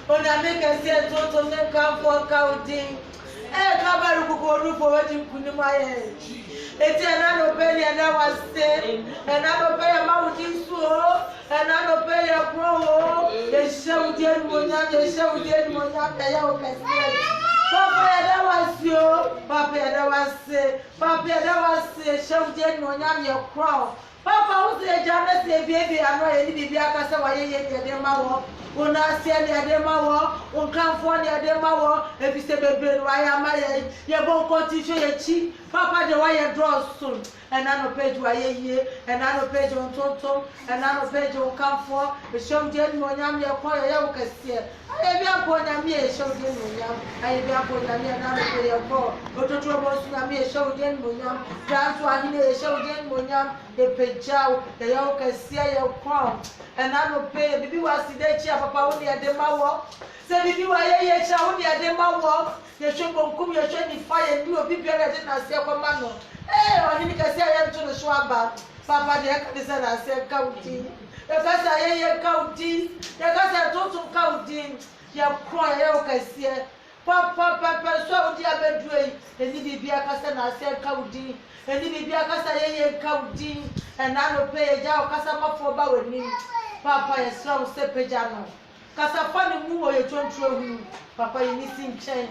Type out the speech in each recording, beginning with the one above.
Onyame kese toto ne kamfo kaudin. Kabaru kukoru for what you kunimaya. Etiana no pay and I was say, and I don't pay a mountain so, and I don't pay a pro. They show dear Monia, they show dear Monia, Papa, that was you, Papa, that was say, Papa, that was say, show dear Monia, your crown. Papa, who's the Janet, baby, I know any baby, I can say, why you are Una sia ni adema wo, unkanfo ni adema wo, ebise bebe wa ya maye, ye bon kontisho ye chi, papa de wa ye draw soon, and I no page wa ye, and I no page on tonto, and I no page on kanfo, e shom je ni onyam ye ko ye wo kese. Aye bi apo nyam ye shom je ni onyam, aye bi apo nyam ye na no ye ko, ototo bo su nyam ye shom je ni onyam, dance wa ni ye shom je ni onyam, e pejao, ye wo kese ye ko. And I no pay, baby was the chair, papa, only at the mawa. Say, baby, why ye shall only at the mawa. You should come, you should fire, and you will be better than I say, commando. Eh, I think I say I am to the swamba. Papa, the actor I said, counting. The cast I hear counting, the cast I told some counting. You cry, okay, see. Papa, so dear bedway, and the be a cast and I said, counting. And the be a cast I hear counting, and I will pay a jar customer for bowing. Papa is slow sepejano. Casafani mu or your tongue, Papa, you missing chain.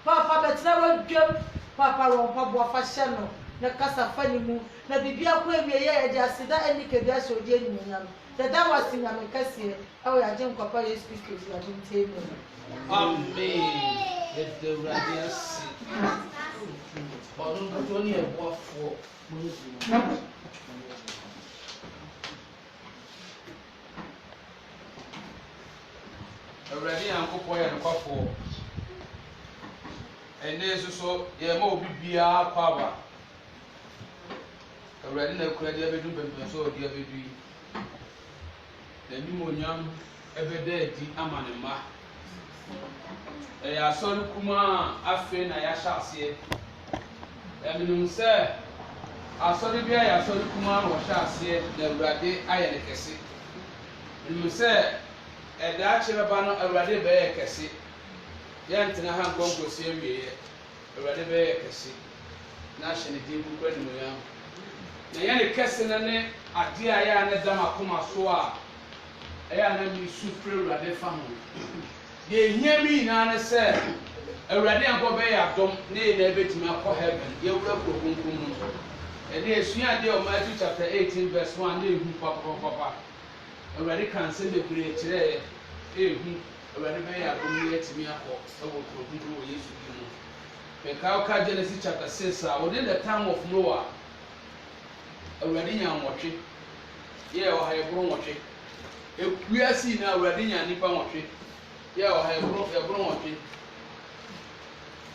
Papa, but never jump, Papa, or Papa Fashano, the Casafani mu, the Bibia Quay, the Asida and the Kabias or Jenny. The that was in Amicassia. Oh, I don't Papa, you speak with your table. Amen. Let the radiance. Only a walk for. Already, Uncle Boy and Coffo. And there's also a more BBR power. Already, no credit ever do, but so the other day. The pneumonia every day, the Amanema. I saw Kuma, I feel I shall see it. I mean, sir, I saw the guy, I saw Kuma, or shall see it, the Radi, I had a cassie. You say, and the actual banner already bear a cassie. Yantina have gone to see me, already bear a cassie. National Deep Credit. The young cassin and a dear Yana Dama Kuma Soa. I am a super Radi family. Ye hear me now, sir. Already I'm going to don't need a bit to heaven. You will go. And yes, you are there, Matthew chapter 18, verse 1. Papa. Already can send the great today. Already may have been here to me. I will go to the Kauka Genesis chapter 6. Within the time of Noah, already I'm watching. Yeah, I have grown watching. If we are seeing already, I need watching. Yeah, I have grown watching.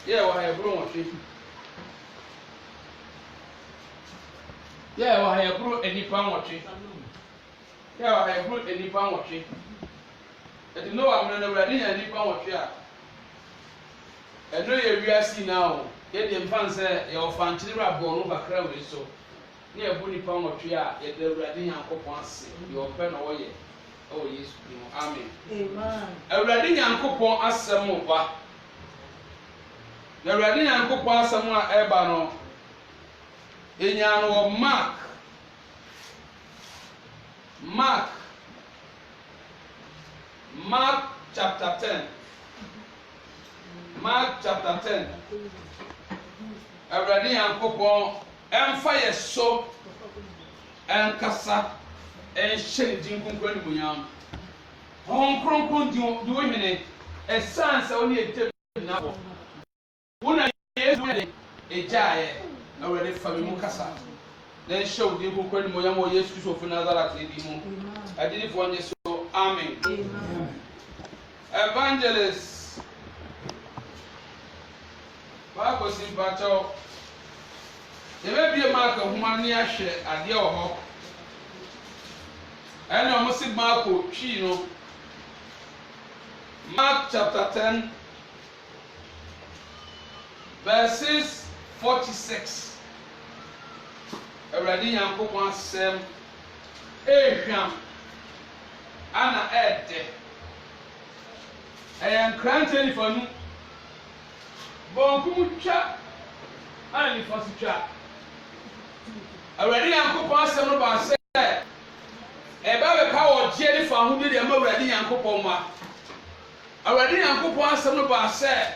Yeah, I have grown watching. Yeah, I have grown any pound watching. Yeah, I have grown any pound watching. And you know I'm not already any pound watching. I know you are seeing now. Get the fans say your fancy rap born over crowd so. Near Bunny pound watching, yet the ready and coupons, your pen away. Oh, yes, amen. Amen. A ready young coupon as some more. The ready young coupon somewhere ebano. In your Mark chapter 10. Mark chapter 10. A ready young coupon and fire so and cassa. And shake Jinkum Granimuyam. Hong Kong doing it. A son, so only a table now. When I hear a giant already from Mukasa. Then show the book when Moyamo yes to of another lady. I didn't want this so. Amen. Evangelist Bible Simbacho. There may be a mark of Humania share at your home. And I'm a Marco Chino. Mark chapter 10, verses 46. Already, I'm going to say, Abraham, Anna Ed. ɛyɛ nkrante nifa nu bɔnkum twa a nifa so twa awurade Nyankopɔn asɛm no ba sɛ ɛbɛ bɛka wɔ gye nifa ho de deɛ ma awurade Nyankopɔn ma awurade Nyankopɔn asɛm no ba sɛ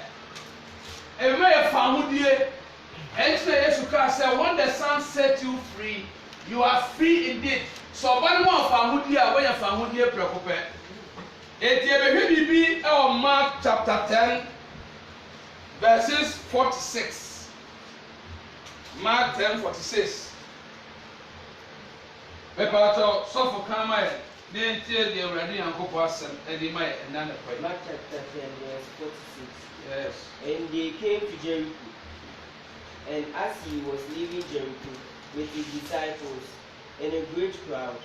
ɛbɛ yɛ fa ahodie ɛnkyerɛ Yesu kaa sɛ when the Son set you free you are free indeed so ɔba no ma ɔfa ahodie a wɔyɛ fa ahodie prɛko pɛ eti ebehwɛ bibi ɛwɔ Mark chapter 10 verses 46 Mark 10:46 Pepatɔ sɔfo kan ma yɛ de ntie de awurade Nyankopɔn asɛm ɛde ma yɛ ɛna ne pɛ Mark chapter 10 verse 46. yes And they came to Jericho, and as he was leaving Jericho with his disciples and a great crowd,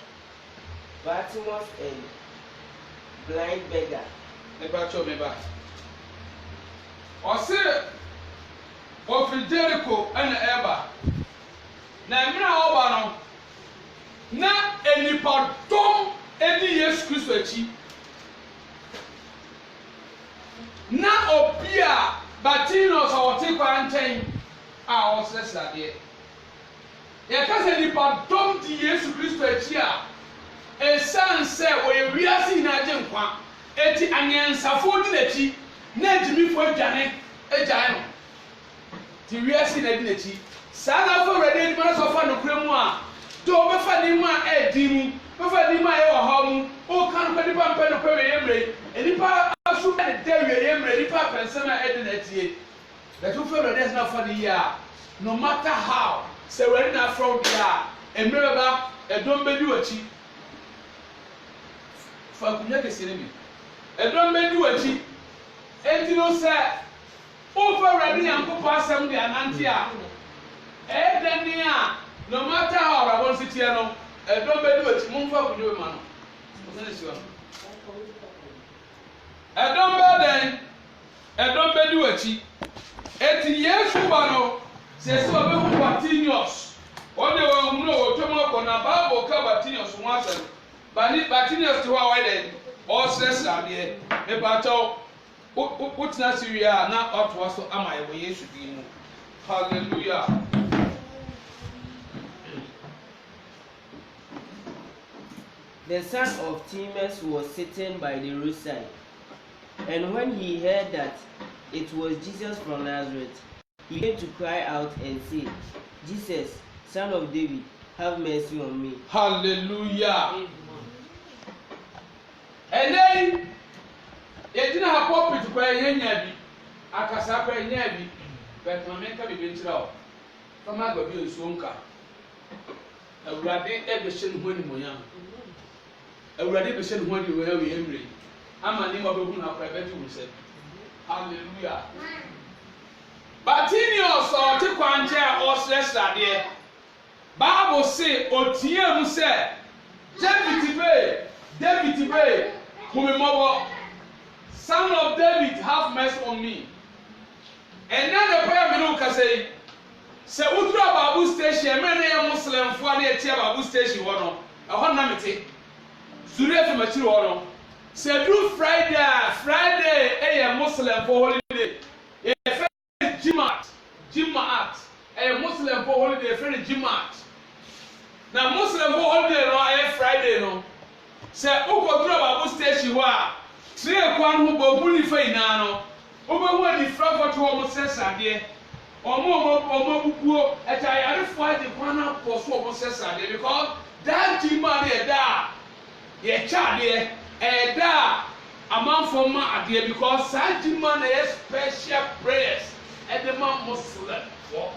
Bartimaeus and blind beggar. Pepatɔ me ba ɔse ɔfiri Jericho ɛna ɛba na mmerɛ a ɔba no na enipadɔm edi Yesu Kristo akyi na obi a Bartimaeus a ɔte kwan nkyɛn a ɔsrɛsrɛ adeɛ yɛka sɛ nipadɔm di Yesu Kristo akyi a esan sɛ wɔyɛ wiase nyinaa agye nkwa eti anyansafo di n'akyi na egyimifo adwane agyae no ti wiase na di n'akyi saa na afɔ awurade adwuma no sɔfa nokura mu a do bɛfa ne mu a ɛdi mu bɛfa ne mu a ɛwɔ hɔ mu ɔka no nipa mpɛ no pɛ wɛyɛ mmerɛ nipa aso ɛde dɛ wɛyɛ mmerɛ nipa pɛnsɛm a ɛde n'atie bɛto fɛ awurade ɛsɛ nafa ne yie a no matter how sɛ awurade na afrɛ wo deɛ a mmerɛ bɛba ɛdɔm bɛdi w'akyi fa akonnwa kɛseɛ no mi ɛdɔm bɛdi w'akyi enti no sɛ wofa awurade Nyankopɔn asɛm de anante a ɛyɛ dɛne a no matter how ɔrabɔ nso teɛ no ɛdɔm bɛdi w'akyi momfa akonnwa bɛma no ɔsane si hɔ ɛdɔm bɛdɛn ɛdɔm bɛdi w'akyi eti Yesu ba no sɛ sɛ ɔbɛhu Bartimaeus ɔde wɔn no wɔtwam akɔ na Bible ka Bartimaeus ho asɛm Bartimaeus te hɔ a wɔyɛ ɔsrɛsrɛ adeɛ mepatɔ wotena ase wie a na ɔtoa so ama yɛ wɔ Yesu din mu hallelujah. The son of Timaeus was sitting by the roadside, and when he heard that it was Jesus from Nazareth, he began to cry out and say, Jesus, Son of David, have mercy on me. Hallelujah. And then, yɛgyina ha pulpit kɔ yɛnya bi akasa kɔ yɛnya bi but ma menka bibi nkyerɛ wo fama agba bi nsuo nka awurade ɛbɛhyɛ ne ho animonyam awurade bɛhyɛ ne ho animonyam wɔ emire ama ne ma bɛhu na akɔ ɛbɛgye wo nsɛm hallelujah. Bartimaeus ɔte kwan nkyɛn a ɔsrɛsrɛ adeɛ Bible say otie mu sɛ David be humimɔbɔ Son of David, have mercy on me. And now the prayer me no kasa yi. Se udura Babu station, me na ye Muslim fo na ye tie Babu station ho no. Ɛhɔ na mete. Zuriya fi machiri ho no. Se do Friday ɛyɛ Muslim for holiday. Ye fɛ Jumat. Ɛyɛ Muslim for holiday, fɛ Jumat. Na Muslim for holiday no ɛyɛ Friday no. Se ukodura Babu station ho a three kwan ho bo buli fa ina no obehu ani frafo to wo sesade omo bubuo echa yare fo ade kwan na po so wo sesade because that man e da ye cha de e da amanfo ma ade because that man e special prayers e de man muslim for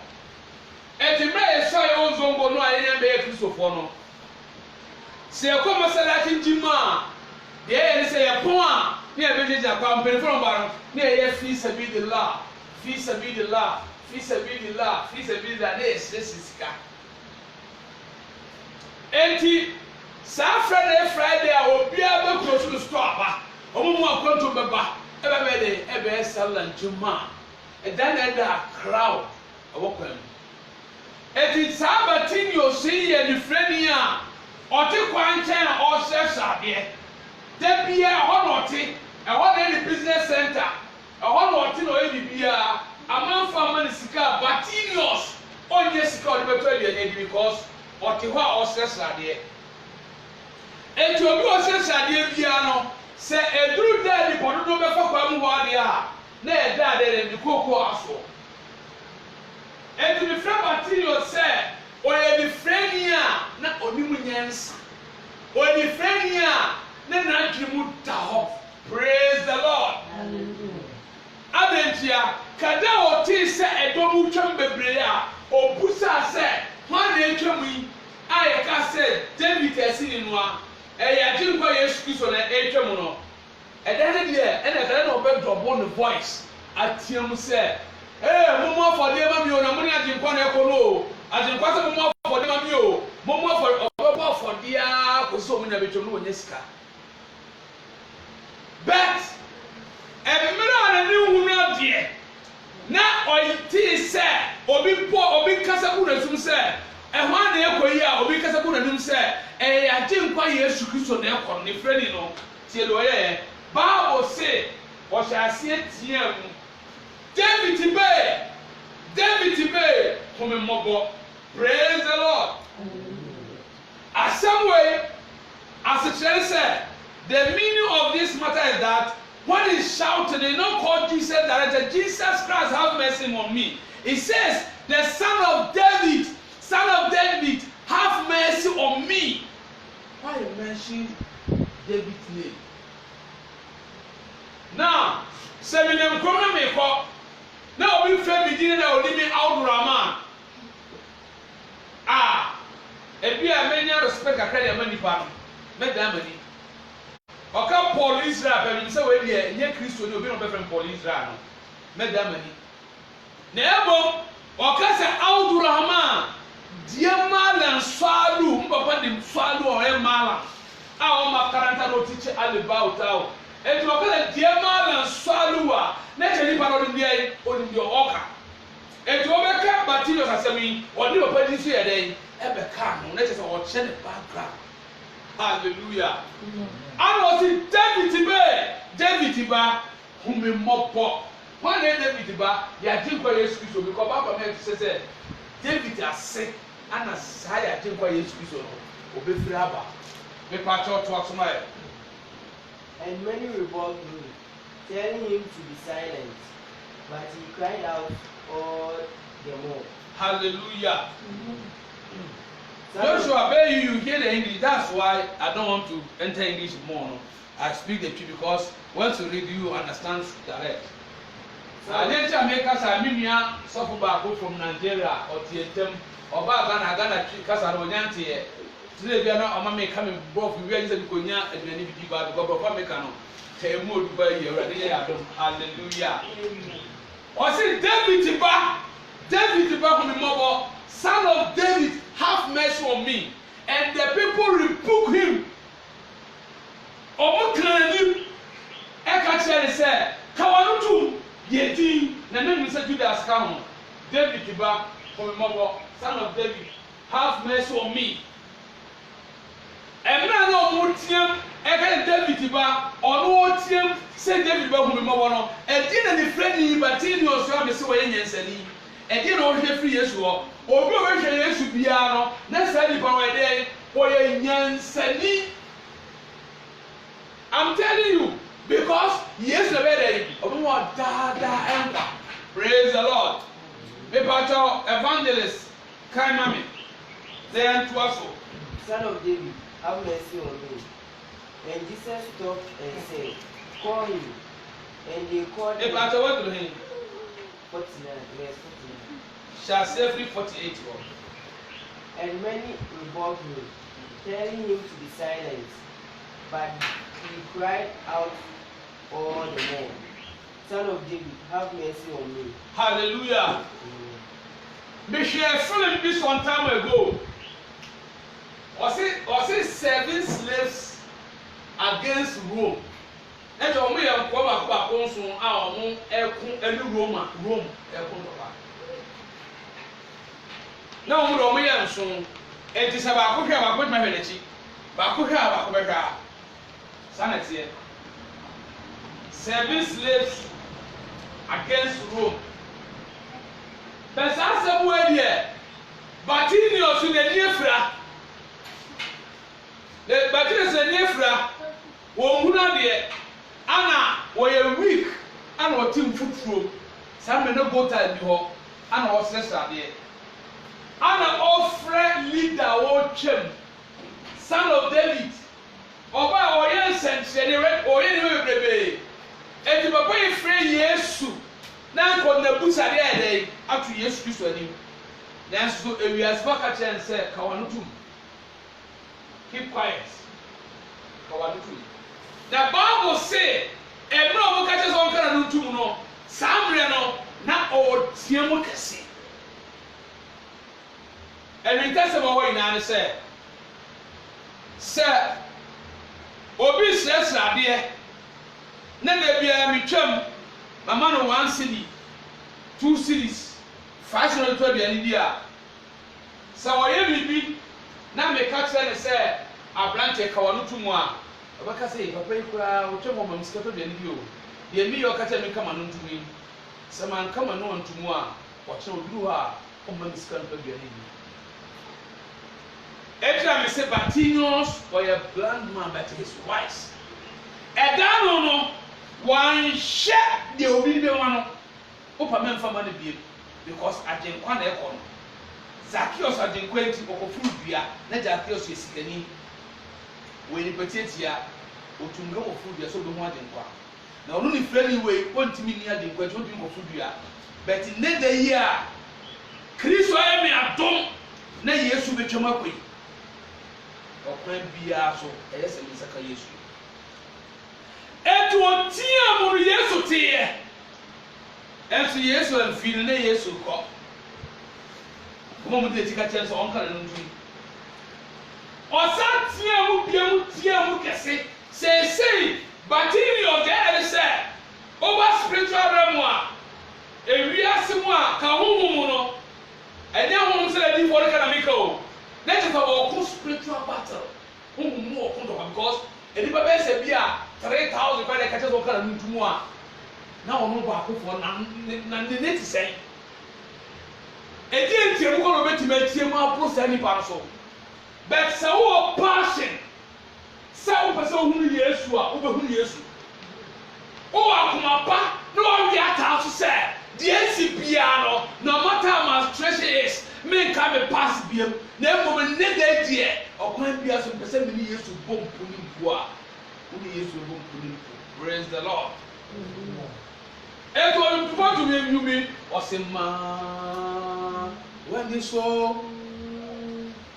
e de me so ye ozongo no ayen be kristofo no se ko masalatin jima de ye se ye pon a ne ye beje jakwa mpenfo no ba no ne ye fi sabilillah ne sisika enti sa Friday a obi a be close to store aba omumu akonto beba ebe sallan juma dan da crowd awokwam enti sa Bartimaeus ye ni freni a ɔte kwan nkyɛn a ɔhyɛ hyɛadeɛ da bia hɔ na ɔte ɛhɔ na ɛyɛ business center ɛhɔ na ɔte na ɔyɛ biribiara amanfo ama ne sika Bartimaeus ɔnyɛ sika ɔde bɛtɔ aduane adi because ɔte hɔ a ɔsrɛsrɛ adeɛ eti obi ɔsrɛsrɛ adeɛ biara no sɛ eduru da nipa dodo bɛfa kwan mu hɔ adeɛ a na ɛda adeɛ de kooko aso eti mi fɛ Bartimaeus sɛ ɔyɛ nifrɛni a na onimu nyansa ɔyɛ nifrɛni a ne n'adwene mu da hɔ praise the Lord adantia kada ɔte sɛ ɛdɔm twɛm bebree a obusa sɛ hwan na etwam yi a yɛka sɛ David ɛsi ne noa ɛyɛ agye nkwa Yesu Kristo na etwam no ɛda ne deɛ ɛna kada na ɔbɛdɔbɔ ne voice ateam sɛ momo afɔdeɛ ma mi o na mo ne agye nkwa na ɛkɔ no o agye nkwa sɛ momo afɔdeɛ ma mi o momo afɔdeɛ ɔbɛbɔ afɔdeɛ a kò sɛ ɔmo na betwam no wɔnyɛ sika but ɛmmerɛ a n'ani hu no deɛ na ɔyete sɛ obi kasa gu n'asum sɛ ɛhɔ a na ɛkɔ yi a obi kasa gu n'anum sɛ ɛyɛ agye nkwa Yesu Kristo na ɛkɔ ne frɛni no tie deɛ ɔyɛ Bible se ɔhyɛ aseɛ tia mu David bee home mmɔbɔ praise the Lord asɛm wei asekyerɛ sɛ the meaning of this matter is that when he shouted, they don't call Jesus directly. Jesus Christ, have mercy on me. He says, the son of David, have mercy on me. Why you mention David's name? Now, Seminam Kona Meko. Now we feel me dinner or leave me out Raman. If you have many respect, I carry a money part. Make that money. Ọka Paul Israel bẹ̀rẹ̀ sẹ́ wọ́n yẹ ẹ̀yẹ Kristo ní obi náà bẹ̀rẹ̀ Paul Israel no mẹ́dàá mẹ́ni. Na ẹ̀bọ̀ ọka sẹ́ Abdulrahman diẹ maala nsọ́àlù mpapa di nsọ́àlù ọ̀rẹ́ maala a wọ́n ma karanta ní otí alibá ọ̀tá o. Ètò ọka sẹ́ diẹ maala nsọ́àlù wa n'ẹ̀kyẹ̀ nípa náà ọdún díẹ̀ ọdún díẹ̀ ọ̀ka. Ètò ọbẹ̀ ká Bartimaeus asẹ́mi ọdún papa di nsú yẹ dẹ́ ẹ̀bẹ̀ ká no n'ẹ̀kyẹ̀ sẹ́ ọ̀kyẹ́ ní background. Hallelujah. And was it David ba whom mopo. One day David ba ya jinkwa Yesu Kristo because Baba me say David is sick and as high jinkwa Yesu Kristo no obefiri aba. Me pa church to asoma. And many revolted him, telling him to be silent, but he cried out all the more. Hallelujah. Joshua, bear you hear the English. That's why I don't want to enter English more. No? I speak the truth because once you read, you understand direct. I didn't make us a minion suffer back from Nigeria or Tietem or Ghana Casa Royanti. Today, we are not a mammy coming both. We are using Konya and many people have got a mechano. Say more to buy you. Hallelujah. Or say David Tiba from the mobile, son of David. Have mercy on me. And the people rebuke him. Omuklani Ekache said, Kawanutu Yeti, Nanan said Judas Kamu, David Tiba, from Mobo, son of David, have mercy on me. And man of Mutium, Eka David Tiba, or no Tium, said David Bahumono, and didn't the friendly Bartimaeus on the Sway and Sally, and didn't all the 3 years ago. Obi o behwe Yesu bia no na sa nipa wa dey oye nyansani. I'm telling you because Yesu be dey obi wa da enka. Praise the Lord. Me pacho evangelist kai mami. Then to us. Son of David, have mercy on me. And Jesus stopped and said, call him. And they called him. Me pacho what to him? 49, verse 49. Shall safely 48 more. And many rebuke him, telling him to be silent. But he cried out all the more, Son of David, have mercy on me. Hallelujah. Me share film this one time ago. Was it 7 slaves against Rome? And to me, I'm going back home soon. I'm Rome. Now we don't hear soon. It is about cooking about my village. Bakuha, Bakuha. Sanity. 7 slaves against Rome. But as a word here, Bartimaeus in the Nefra, the Bartimaeus in the Nefra, Womuna de Anna were weak and were team foot through. Some men go time before and was less there. Anna offer leader or chem, son of David. Oba oyen sentire oyen we brebe. Eti papa ye free Yesu. Na nko na busade ede atu Yesu Kristo ani. Nanso ewias baka chen se ka wanu tum. Keep quiet. Ka wanu tum. The Bible say ebro mo ka che so nka na tum no. Samre no na o tiemu kese. Every time someone ina say sir obi srɛsrɛ adeɛ na da bia metwam mama no 1 cedi 2 cedis 5 cedis to aduane di a sɛ ɔyɛ biribi na meka kyerɛ ne sɛ aberante ka wɔno to mu a ɔbɛka sɛ papa yi koraa wotwam ɔma me sika to aduane bi o deɛ meyɛ ɔka kyerɛ me nkama no ntom yi sɛ mankama no ɔnto mu a ɔkyerɛ ɔduru hɔ a ɔma me sika no to aduane bi. Etra me say Bartimaeus was a blind man, but he is wise. Edano no one share the obedient one. Opa men for money be because ajenkwa na ekọ no. Zacchaeus ajenkwa nti okofuru dua na Zacchaeus esikani. We ni petetia otunga ofuru dua so be ho ajenkwa. Na onu ni freni we ontimi ni ajenkwa so bi okofuru dua. But ne da yi a Kristo emi adom na Yesu betwam akoi. Okwan bia so eyese mi saka Yesu etu otia mu Yesu tie enso Yesu amfin na Yesu kɔ kuma mu de tika kyɛn so onka na ntu osa tia mu bia mu tia mu kɛse sei Bartimaeus get say over spiritual realm a ewiase mu a ka honhom no ɛnyɛ honhom sɛ di fɔre kana meka o. Let us have a spiritual battle. Because anybody says, 3,000 by the catches of Karan to more. Now, no back for none the net say. A dear Tim will be to make him up post any parcel. But so passion. So, person who yes, you are over who yes. Oh, Akumapa, no, we are to say. The NC piano, no matter how much treasure is, men come and pass beam. Never will need that dear, or can be as a percent many years to bomb pulling poor. Only years to bomb pulling. Praise the Lord. And what to me, you mean, or say, ma, when they saw,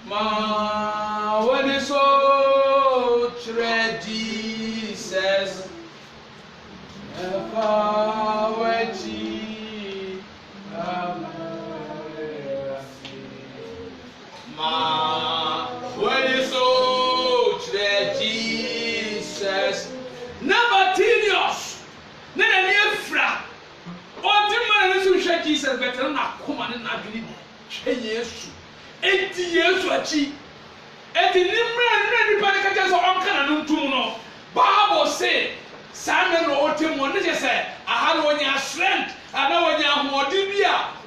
ma, when they saw, Jesus, Ma, when you saw Jesus, Bartimaeus, never Nefra, or the man who said Jesus better not come and not believe. 10 years, 80 years to achieve. And the Nimran, the Uncle and Bible say, Simon or Tim, one say, I had when your strength, I know when you're more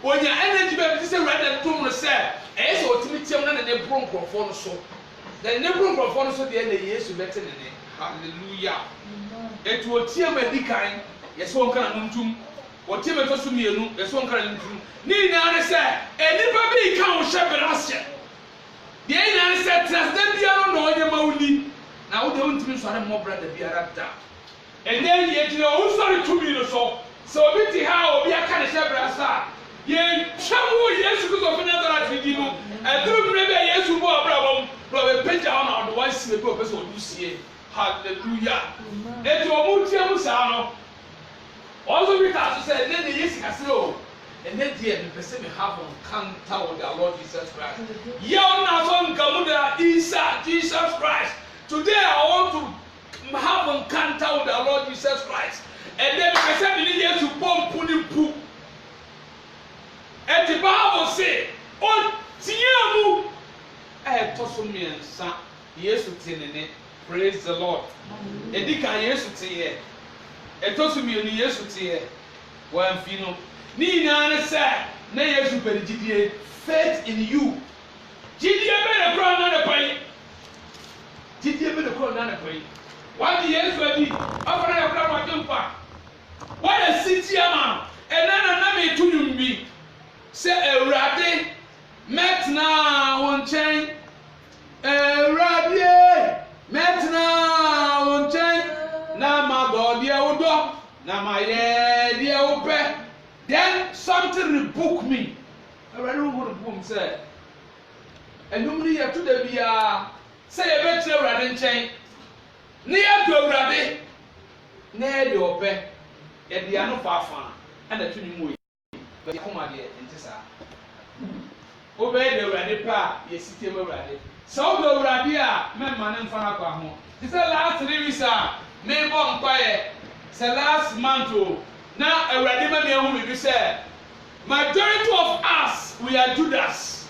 when your energy is ready to say. As ultimately, I'm not a bronco for so. The Nebron for so the end of the years to better than it. Hallelujah. It will tear my decline, yes, one can do. What Tim to me, yes, one can do. Need I say, and never be count shepherd us yet. The end said, Trust them, the other no, your money. Now, don't mean so more brother be a raptor. And then yet, you know, sorry to me, so a bit how be a kind of shepherd as ye chamu Yesu Kristo fanya dara fidi no eduru mre be Yesu bo abrabom bro be peja on the one see be person odusie. Hallelujah. Etu omutie mu sa no also because say let the Yesu kasiro and then there the person may have encounter with our Lord Jesus Christ. Ye on so nkamu da Jesus Christ. Today I want to have encounter with our Lord Jesus Christ. And then the person be need to bomb punipu. And the Bible say, "On tiamu, Yesu tinene." Praise the Lord. Edika Yesu tiye. etosu mienu Yesu tie wamfi no ni nyina ne se na Yesu pere gidie faith in you gidie be ne kro na ne pai gidie be ne kro na ne pai wadi Yesu adi afara ya kra wa jumpa wada siti ama enana na me tunum bi se Ewurade metna won chen Ewurade metna won chen na ma do de wodo na ma ye de wope then something rebuke me Ewurade wo rebuke me say enum ni yetu da bia say ye betre Ewurade nchen ne ye do Ewurade na ye de wope ye de anu fafa ana tuni mu ye kuma de ntisa obey the Ewurade pa ye sitem Ewurade so the Ewurade a memma ne mfa na kwa ho this last 3 weeks me bo mpaye say last month na Ewurade ma me hu me bi say majority of us we are Judas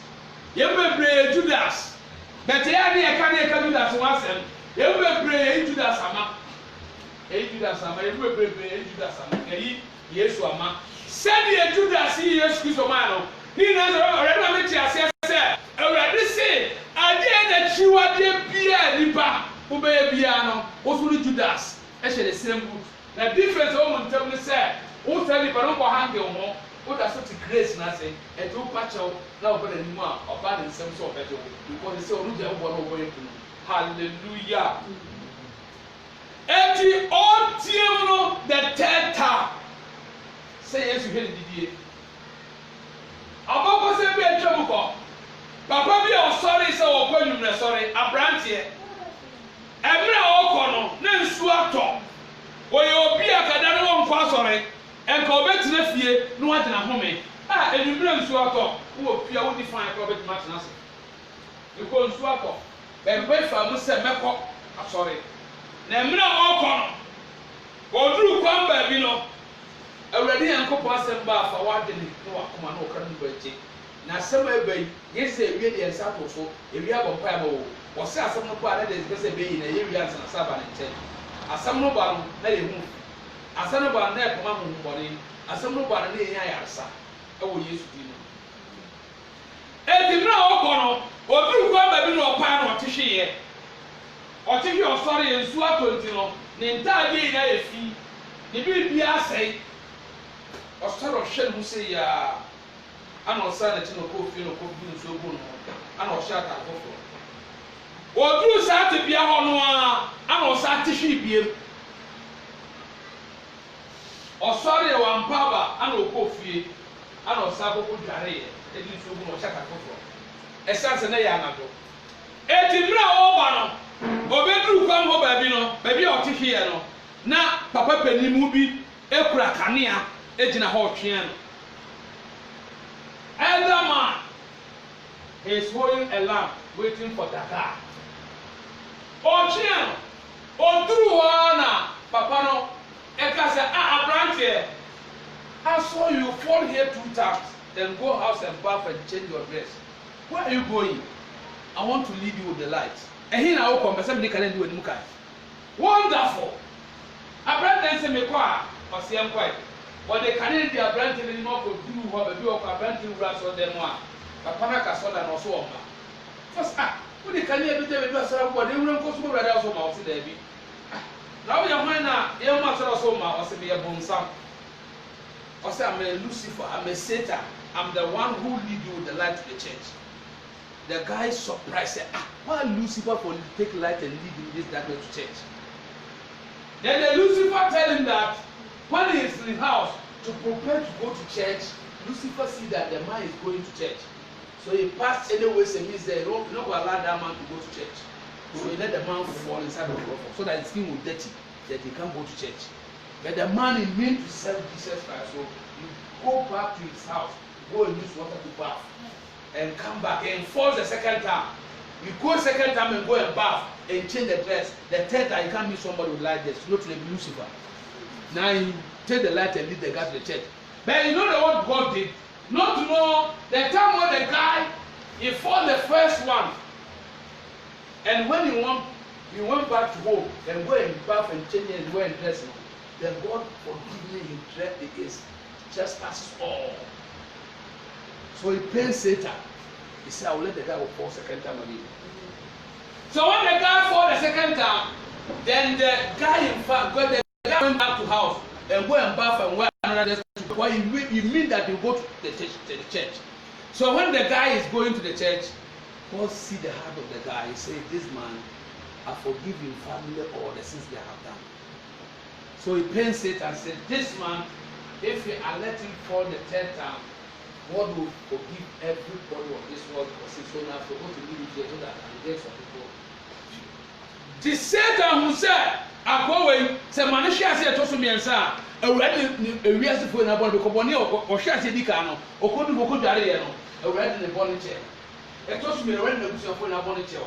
ye bebre Judas but ye ade e ka Judas one sem ye bebre Judas ama Judas ama ye bebre Judas ama ye Yesu ama said ye Judas Yesu Kristo ma no ni na already na me ti ase say Ewurade say ade na chiwade bia nipa wo be bia no wo suru Judas e share the same book na difference o mo ntem ni say wo tell nipa no ko hange wo wo da so to grace na say e do pacho na wo be na nimu a oba na nsem so obedo because say oru je wo no wo yekunu hallelujah eti o tie no the third time say Yesu heli didie aboko se bi etwam ko papa bi o sorry say wo kwa nwumre sorry abrantie emre o ko no na nsu ato wo ye obi akada no wo nkwa sorry enka obetina fie no agina home enwumre nsu ato wo pia wo define ko obetima tena se iko nsu ato bembe fa mu se meko sorry na emre o ko no oduru kwamba bi no Ewurade Yankopɔn asɛm ba afa wade ne no akoma no okra no baje na asɛm abai yese ewie de ensa to so ewie abɔmpa ya wo wɔse asɛm no ba na de sɛ beyi na ye wie ansa na saba ne nkyɛn asɛm no ba no na ye hu asɛm no ba na ye koma hu bɔne asɛm no ba na ye nya yarsa ɛwɔ Yesu di no edimra okɔ no obi kwa ba bi no ɔpa na ɔtehwe ɔsɔre ensu atonti no ne ntaade na ye fi ne bi asɛe ɔsɔre ɔhwɛ no sɛ ya ana ɔsa na kyino kɔ fi no kɔ bi nso bu no ana ɔhwɛ atakofo oduru saa te bia hɔ no ana ɔsa te hwe biem ɔsɔre wɔ ampaba ana ɔkɔ fie ana ɔsa kɔkɔ dware yɛ edi nso bu no ɔhwɛ atakofo ɛsanse na yɛ anado eti mmerɛ a ɔba no obeduru kwam hɔ baabi no baabi a ɔte hwe yɛ no na papa panimu bi ekura kanea ejina hɔ ɔtwea no elder man is holding a lamp waiting for Dakar ɔtwea no oduru hɔ na papa no ɛka sɛ abranteɛ I saw you fall here 2 times then go house and bath and change your dress where are you going I want to lead you with the light ɛhin na wokɔ mpɛsɛ mede kane ndi w'anim kan wonderful abranteɛ sɛ mekɔ a ɔseɛ nkɔe wɔde kane di abranteɛ no nim ɔkɔduru hɔ baabi ɔkɔ abranteɛ wura sɔ dɛ mu a papa no aka sɔ da na ɔso ɔma fɔs wode kane bi dɛ baabi asɔre bɔ de wura nkɔ so wurade asɔ ma ɔse daabi na woyɛ hwan na yɛmu asɔre ɔso ma ɔse meyɛ bonsam ɔse I'm a Lucifer I'm a Satan I'm the one who lead you with the light to the church. The guy surprised said, why Lucifer for take light and lead in this darkness to church? Then the Lucifer tell him that when he is in his house to prepare to go to church, Lucifer see that the man is going to church. So he passed anyways and he said, no, not allow that man to go to church. So he let the man fall inside the water so that his skin will dirty, that he can't go to church. But the man is meant to serve Jesus Christ. So you go back to his house, go and use water to bath. And come back and fall the second time. You go second time and go and bath and change the dress. The third time you can't meet somebody with light dress, not to be Lucifer. Now you take the light and lead the guy to the church. But you know what God did? Not to know the time when the guy he fought the first one. And when he went back to home and go and bath and change and go and dress, then God forgiving his trespasses all. So he pains Satan. He said, I will let the guy fall second time again. So when the guy fall the second time, then the guy in fact the guy went back to house and go and bath and wear another. Why you mean that you go to the church? So when the guy is going to the church, God see the heart of the guy. He say, this man, I forgive him family all the sins they have done. So he pains Satan and said, this man, if I let him fall the third time, God will forgive everybody of this world because he's so now supposed to leave it here so that I can get some people. The Satan who said, I go away, say, Manisha said to me and say, already a real for an abode because one or shall say Dicano, or couldn't go to Ariano, already in the bonnet chair. It told me already for an abode chair.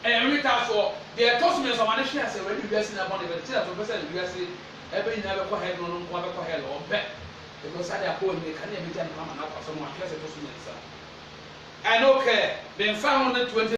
And every time so, they told me some Manisha said, already dressing upon the tell Professor USA, every never go ahead on one of her or bet. Because I have told me, can you be done? Someone has to me. I don't care. Then found 20